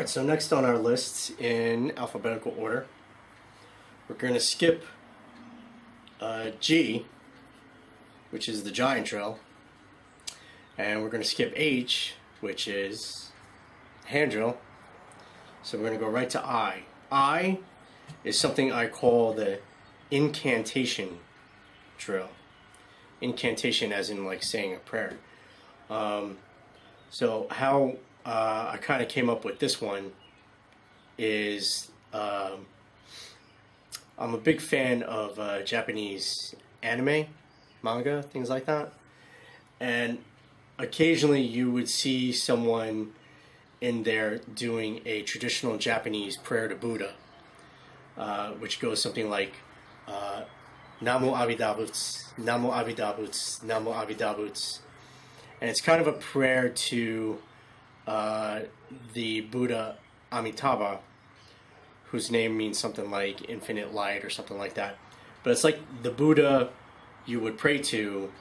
Alright, so next on our list in alphabetical order, we're going to skip G, which is the giant drill, and we're going to skip H, which is hand drill. So we're going to go right to I. I is something I call the incantation drill. Incantation as in like saying a prayer. So how I kind of came up with this one is I'm a big fan of Japanese anime, manga, things like that, and occasionally you would see someone in there doing a traditional Japanese prayer to Buddha, which goes something like Namo Abhidabutsu, Namo Abhidabutsu, Namo Abhidabutsu, and it's kind of a prayer to the Buddha Amitabha, whose name means something like infinite light or something like that. But it's like the Buddha you would pray to,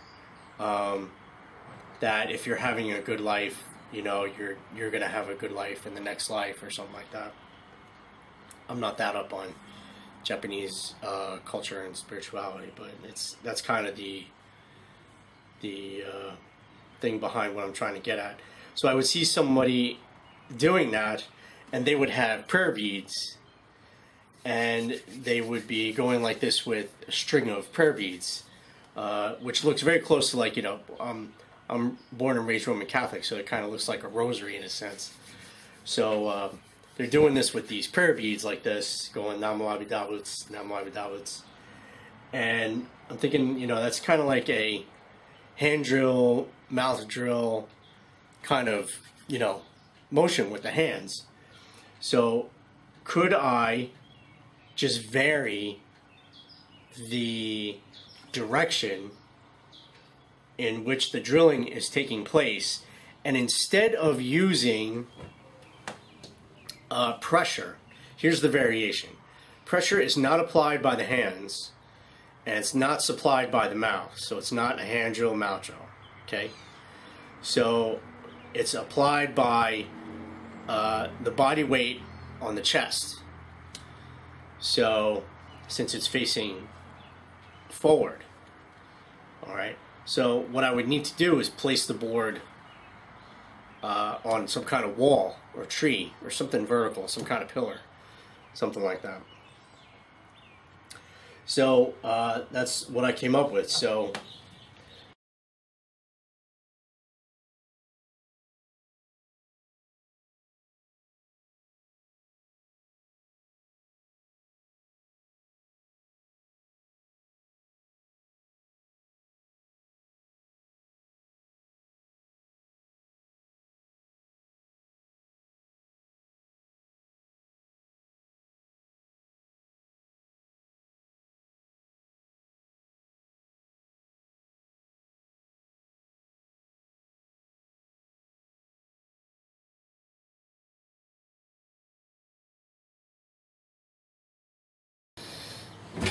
that if you're having a good life, you know, you're gonna have a good life in the next life or something like that. I'm not that up on Japanese culture and spirituality, but that's kind of the thing behind what I'm trying to get at. So I would see somebody doing that, and they would have prayer beads, and they would be going like this with a string of prayer beads, which looks very close to, like, you know, I'm born and raised Roman Catholic, so it kind of looks like a rosary in a sense. So they're doing this with these prayer beads like this, going Namo Abhidabutsu, Namo Abhidabutsu. And I'm thinking, you know, that's kind of like a hand drill, mouth drill kind of, you know, motion with the hands. So could I just vary the direction in which the drilling is taking place, and instead of using pressure, here's the variation. Pressure is not applied by the hands, and it's not supplied by the mouth, so it's not a hand drill, mouth drill, okay? So it's applied by the body weight on the chest. So since it's facing forward, all right? So what I would need to do is place the board on some kind of wall or tree or something vertical, some kind of pillar, something like that. So that's what I came up with. So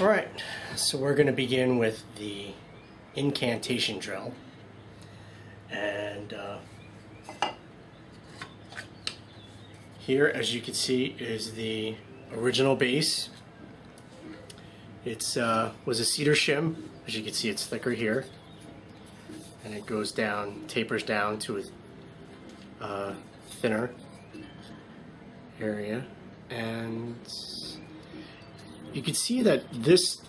alright, so we're going to begin with the incantation drill, and here, as you can see, is the original base. It's was a cedar shim. As you can see, it's thicker here, and it goes down, tapers down to a thinner area, and you can see that this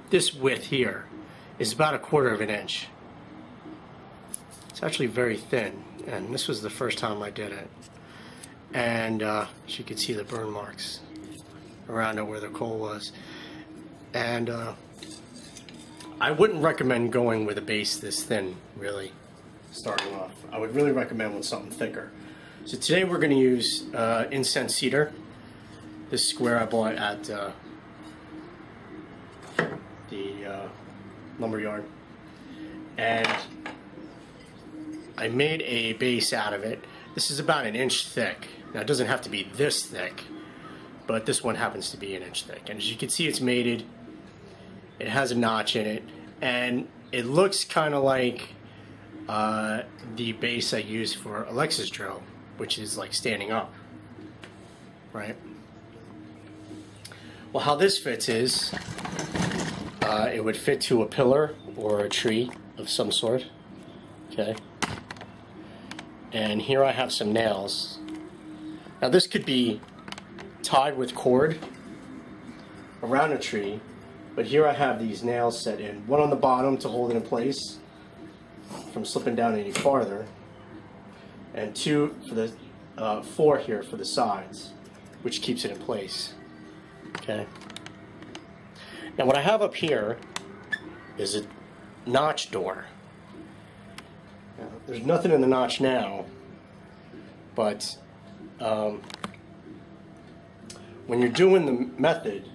this width here is about 1/4 of an inch. It's actually very thin, and this was the first time I did it. And as you can see, the burn marks around it where the coal was. And I wouldn't recommend going with a base this thin, really, starting off. I would really recommend with something thicker. So today we're going to use incense cedar. This square I bought at the lumber yard, and I made a base out of it. This is about 1 inch thick. Now it doesn't have to be this thick, but this one happens to be 1 inch thick. And as you can see, it's mated. It has a notch in it, and it looks kind of like the base I used for Alexa's drill. which is like standing up, right? Well, how this fits is it would fit to a pillar or a tree of some sort, okay? And here I have some nails. Now this could be tied with cord around a tree, but here I have these nails set in. One on the bottom to hold it in place from slipping down any farther, and two for the four here for the sides, which keeps it in place. Okay. Now what I have up here is a notch door. Now, there's nothing in the notch now, but when you're doing the method,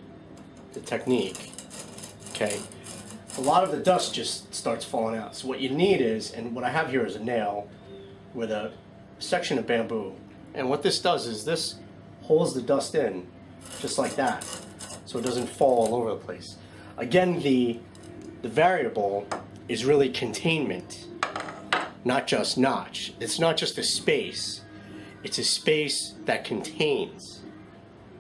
the technique, okay, a lot of the dust just starts falling out. So what you need is, and what I have here is a nail with a section of bamboo. And what this does is this holds the dust in just like that, so it doesn't fall all over the place. Again, the variable is really containment, not just notch. It's not just a space. It's a space that contains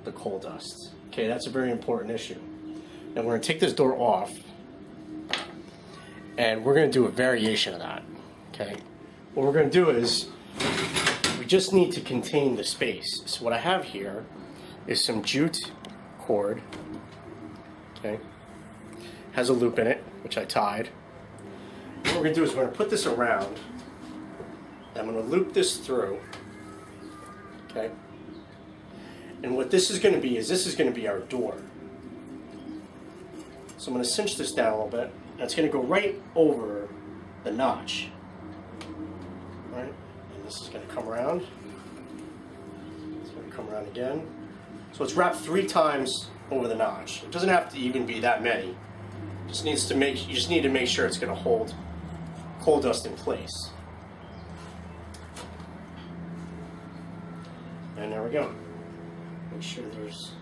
the coal dust. Okay, that's a very important issue. Now we're going to take this door off, and we're going to do a variation of that. Okay, what we're going to do is we just need to contain the space. So what I have here is some jute cord. Okay, has a loop in it, which I tied. What we're going to do is we're going to put this around. I'm going to loop this through. Okay, and what this is going to be is this is going to be our door. So I'm going to cinch this down a little bit, and it's going to go right over the notch. Right? And this is going to come around. It's going to come around again. So it's wrapped 3 times over the notch. It doesn't have to even be that many. You just need to make sure it's going to hold coal dust in place. And there we go. Make sure there's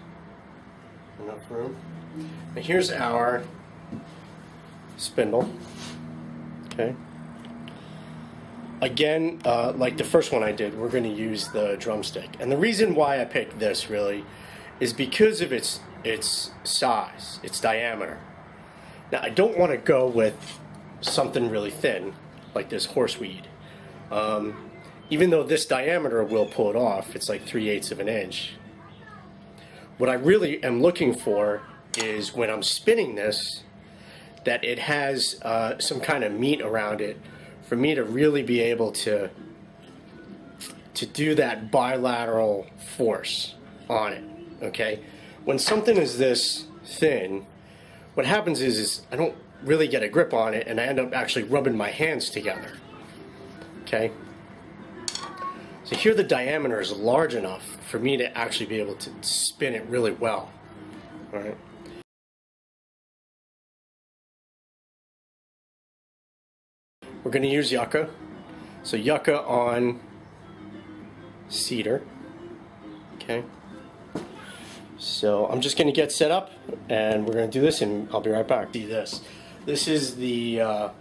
enough room. And here's our spindle. Okay. Again, like the first one I did, we're going to use the drumstick. And the reason why I picked this really is because of its size, its diameter. Now I don't want to go with something really thin like this horseweed. Even though this diameter will pull it off, it's like 3/8 of an inch. What I really am looking for is when I'm spinning this, that it has some kind of meat around it for me to really be able to do that bilateral force on it. Okay, when something is this thin, what happens is I don't really get a grip on it, and I end up actually rubbing my hands together. Okay. So here the diameter is large enough for me to actually be able to spin it really well. All right. We're going to use yucca. So yucca on cedar. Okay. So I'm just going to get set up, and we're going to do this, and I'll be right back. See this. This is the,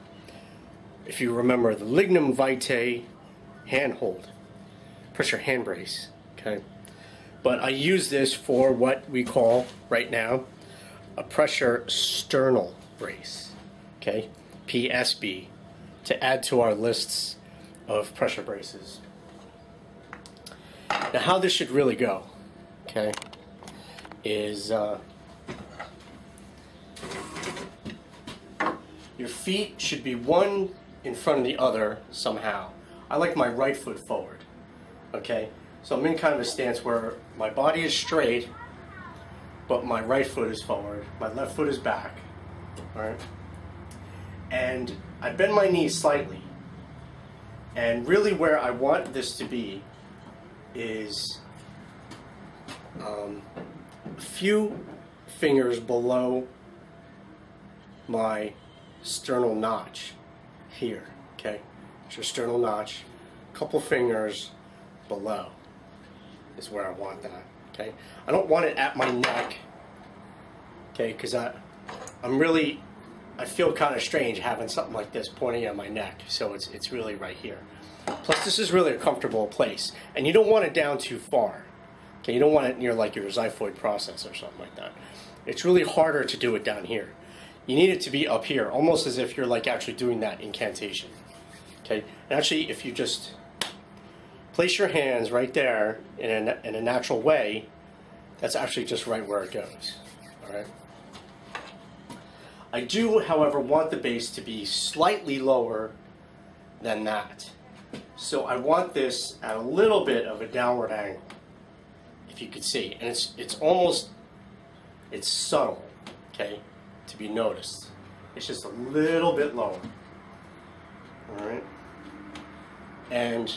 if you remember, the lignum vitae handhold. Pressure hand brace, okay? But I use this for what we call right now a pressure sternal brace, okay? PSB, to add to our lists of pressure braces. Now how this should really go, okay, is your feet should be one in front of the other somehow. I like my right foot forward. Okay, so I'm in kind of a stance where my body is straight, but my right foot is forward, my left foot is back, all right? And I bend my knees slightly, and really where I want this to be is a few fingers below my sternal notch here, okay? It's your sternal notch, a couple fingers below is where I want that, okay? I don't want it at my neck, okay, because I I feel kind of strange having something like this pointing at my neck, so it's really right here. Plus, this is really a comfortable place, and you don't want it down too far. Okay, you don't want it near like your xiphoid process or something like that. It's really harder to do it down here. You need it to be up here, almost as if you're like actually doing that incantation. Okay, and actually, if you just place your hands right there in a natural way, that's actually just right where it goes. All right. I do, however, want the bass to be slightly lower than that. So I want this at a little bit of a downward angle, if you could see. And it's subtle, okay, to be noticed. It's just a little bit lower. All right. And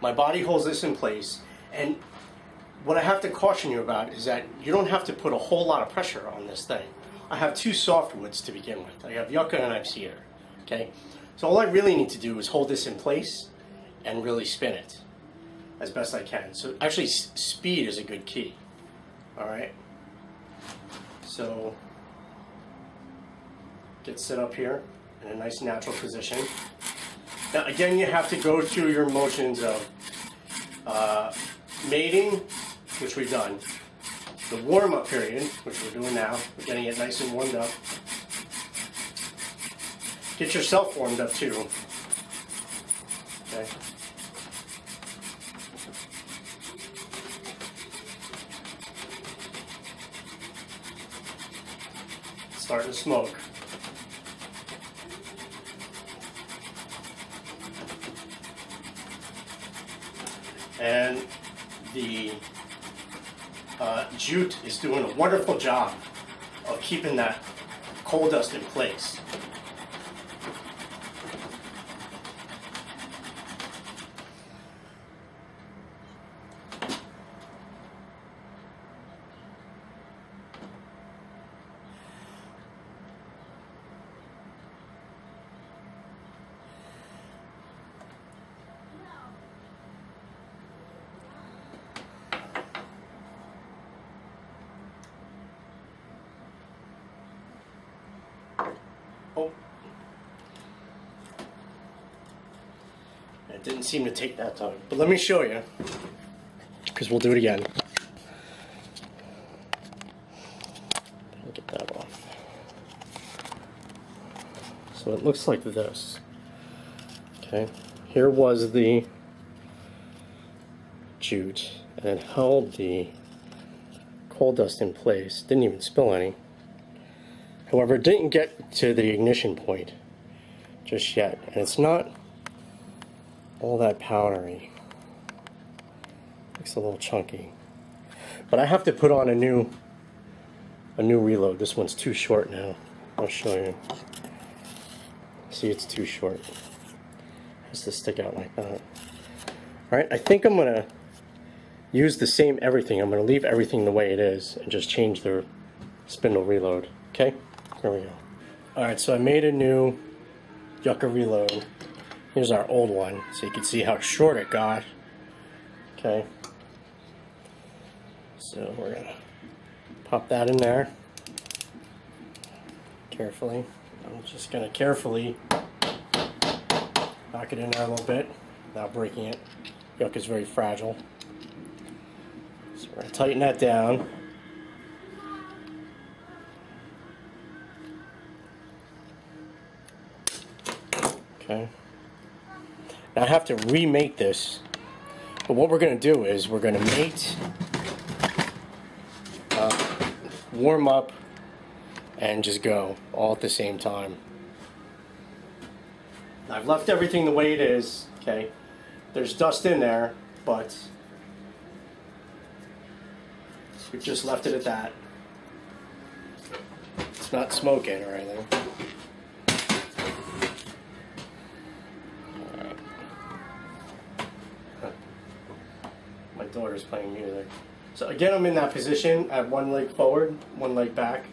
my body holds this in place. And what I have to caution you about is that you don't have to put a whole lot of pressure on this thing. I have two softwoods to begin with. I have yucca and I have cedar. Okay, so all I really need to do is hold this in place and really spin it as best I can. So actually, speed is a good key. All right. So get set up here in a nice natural position. Now again, you have to go through your motions of mating, which we've done. The warm-up period, which we're doing now, we're getting it nice and warmed up. Get yourself warmed up too. Okay. Starting to smoke. And the jute is doing a wonderful job of keeping that coal dust in place. Oh, it didn't seem to take that time, but let me show you, because we'll do it again. Get that off. So it looks like this. Okay, here was the jute, and it held the coal dust in place. Didn't even spill any. However, it didn't get to the ignition point just yet, and it's not all that powdery. Looks a little chunky. But I have to put on a new reload. This one's too short now. I'll show you. See, it's too short. It has to stick out like that. Alright, I think I'm going to use the same everything. I'm going to leave everything the way it is and just change the spindle reload. Okay? There we go. Alright, so I made a new yucca reload. Here's our old one, so you can see how short it got. Okay. So we're going to pop that in there. Carefully. I'm just going to carefully knock it in there a little bit without breaking it. Yucca is very fragile. So we're going to tighten that down. Okay. Now I have to remate this, but what we're going to do is we're going to mate, warm up, and just go all at the same time. I've left everything the way it is. Okay, there's dust in there, but we've just left it at that. It's not smoking or anything. My daughter's playing music. So again, I'm in that position. I have one leg forward, one leg back.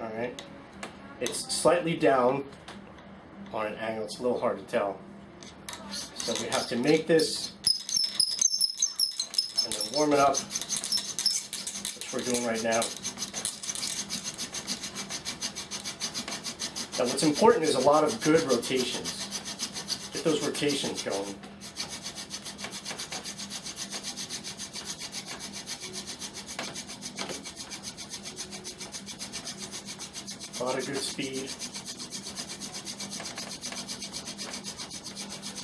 Alright. It's slightly down on an angle. It's a little hard to tell. So we have to make this and then warm it up, which we're doing right now. Now what's important is a lot of good rotations. Get those rotations going. A lot of good speed.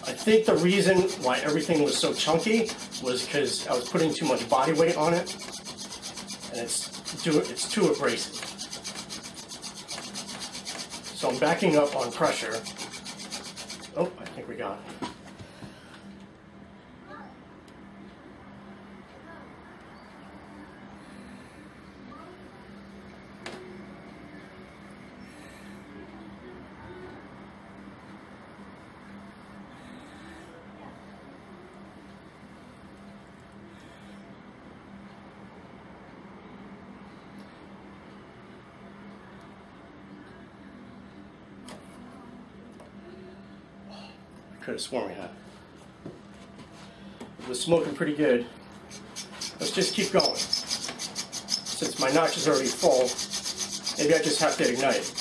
I think the reason why everything was so chunky was because I was putting too much body weight on it, and it's too abrasive. So I'm backing up on pressure. Oh, I think we got it. Could have sworn we had. It was smoking pretty good. Let's just keep going. Since my notch is already full, maybe I just have to ignite it.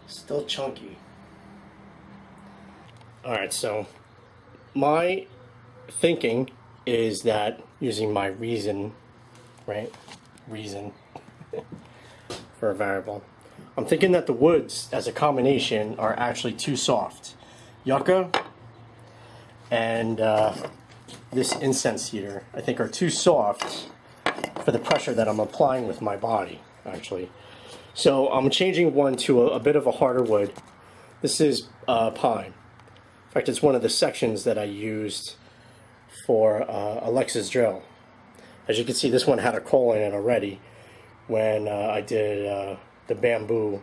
Still chunky. Alright, so my thinking is that using my reason, right? Reason for a variable. I'm thinking that the woods as a combination are actually too soft. Yucca and this incense cedar, I think, are too soft for the pressure that I'm applying with my body, actually. So I'm changing one to a bit of a harder wood. This is pine. In fact, it's one of the sections that I used for Alexa's drill. As you can see, this one had a coal in it already when I did the bamboo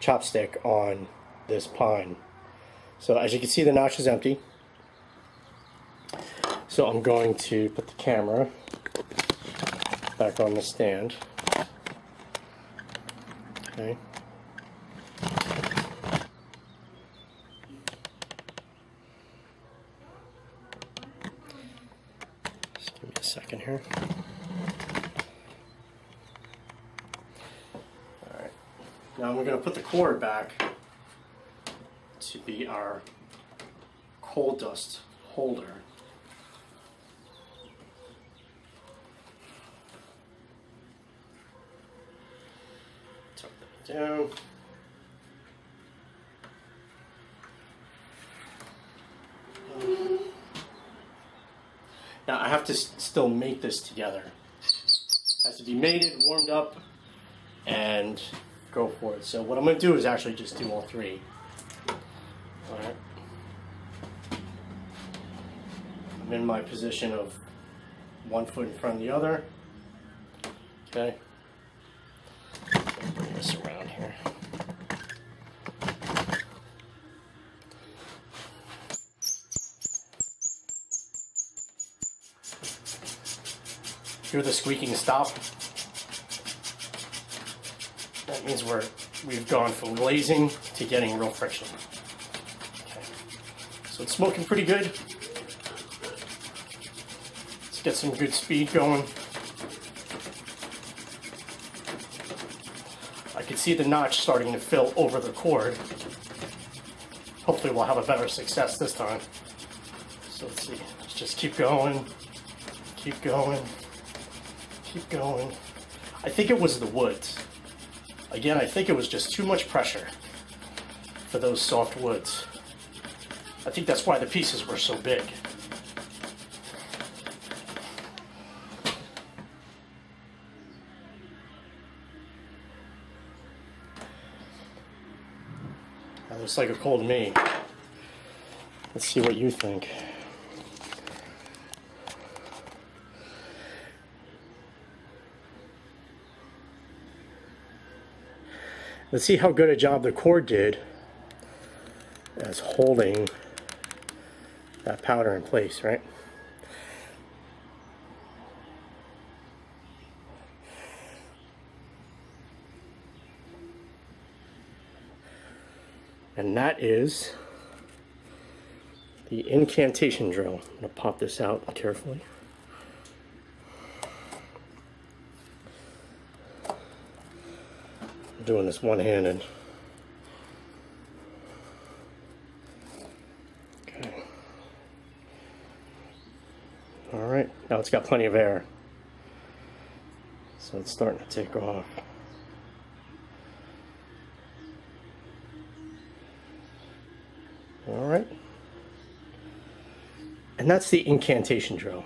chopstick on this pine. So as you can see, the notch is empty. So I'm going to put the camera back on the stand. Okay. Just give me a second here. Alright. Now we're going to put the cord back to be our coal dust holder. Down. Now I have to still mate this together. It has to be mated, warmed up, and go for it. So what I'm going to do is actually just do all three. Alright. I'm in my position of one foot in front of the other. Okay. Bring this around here. Hear the squeaking stop? That means we've gone from glazing to getting real friction. Okay. So it's smoking pretty good. Let's get some good speed going. I can see the notch starting to fill over the cord. Hopefully we'll have a better success this time. So So let's see, let's just keep going, keep going, keep going. I think it was the woods. Again, I think it was just too much pressure for those soft woods. I think that's why the pieces were so big. That looks like a cold me. Let's see what you think. Let's see how good a job the cord did as holding that powder in place, right? And that is the incantation drill. I'm going to pop this out carefully. I'm doing this one-handed. Okay. All right, now it's got plenty of air. So it's starting to take off. All right. And that's the incantation drill.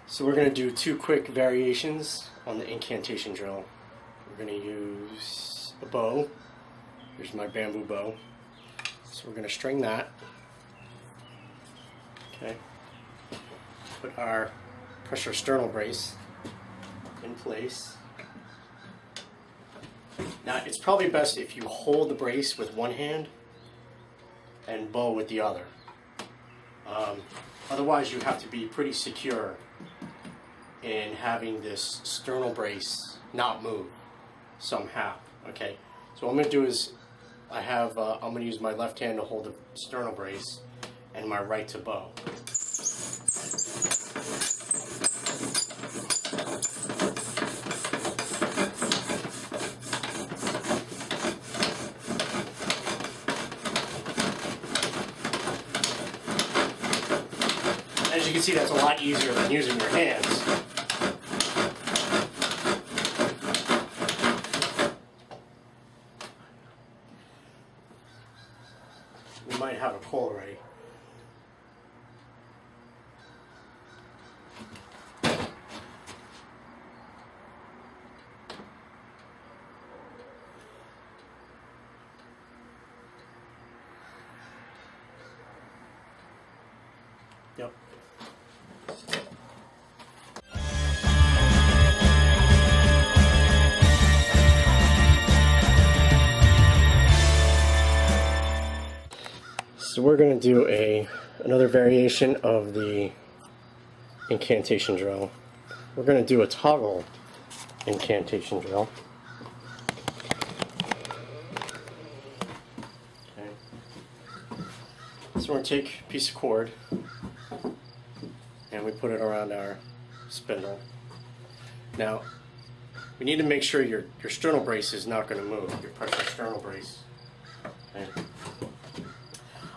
So we're going to do two quick variations on the incantation drill. We're going to use a bow. Here's my bamboo bow. So we're going to string that. Okay. Put our pressure sternal brace in place. Now it's probably best if you hold the brace with one hand and bow with the other. Otherwise you have to be pretty secure in having this sternal brace not move somehow. Okay, so what I'm going to do is I'm going to use my left hand to hold the sternal brace and my right to bow. As you can see, that's a lot easier than using your hands. You might have a coal already. Yep. So we're going to do another variation of the incantation drill. We're going to do a toggle incantation drill. Okay. So we're going to take a piece of cord and we put it around our spindle. Now, we need to make sure your sternal brace is not going to move, your pressure sternal brace. Okay.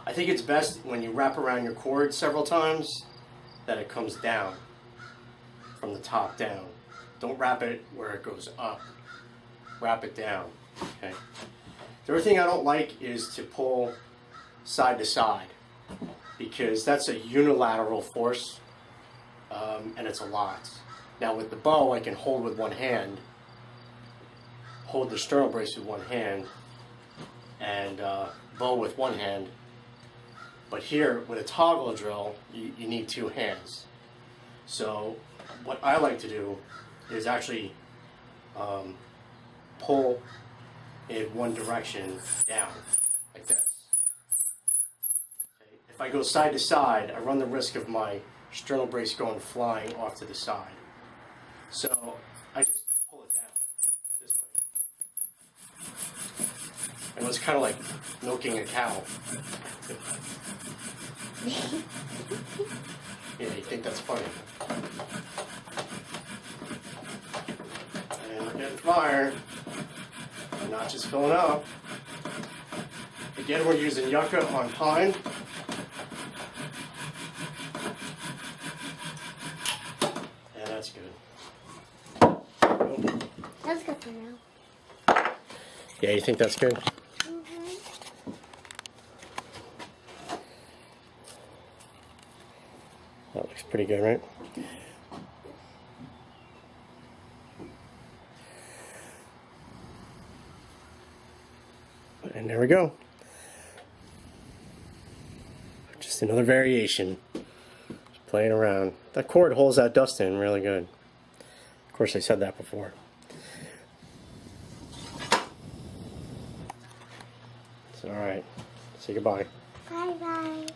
I think it's best when you wrap around your cord several times that it comes down from the top down. Don't wrap it where it goes up. Wrap it down. Okay. The other thing I don't like is to pull side to side because that's a unilateral force and it's a lot. Now with the bow I can hold with one hand, hold the sternal brace with one hand and bow with one hand. But here, with a toggle drill, you need two hands. So what I like to do is actually pull in one direction down, like this. Okay. If I go side to side, I run the risk of my sternal brace going flying off to the side. So I just pull it down this way. And it's kind of like milking a cow. Yeah, you think that's funny. iron. The notch is filling up. Again, we're using yucca on pine. Yeah, that's good. That's good for now. Yeah, you think that's good? Mm-hmm. That looks pretty good, right? And there we go. Just another variation. Just playing around. That cord holds that dust in really good. Of course, I said that before. It's alright. Say goodbye. Bye-bye.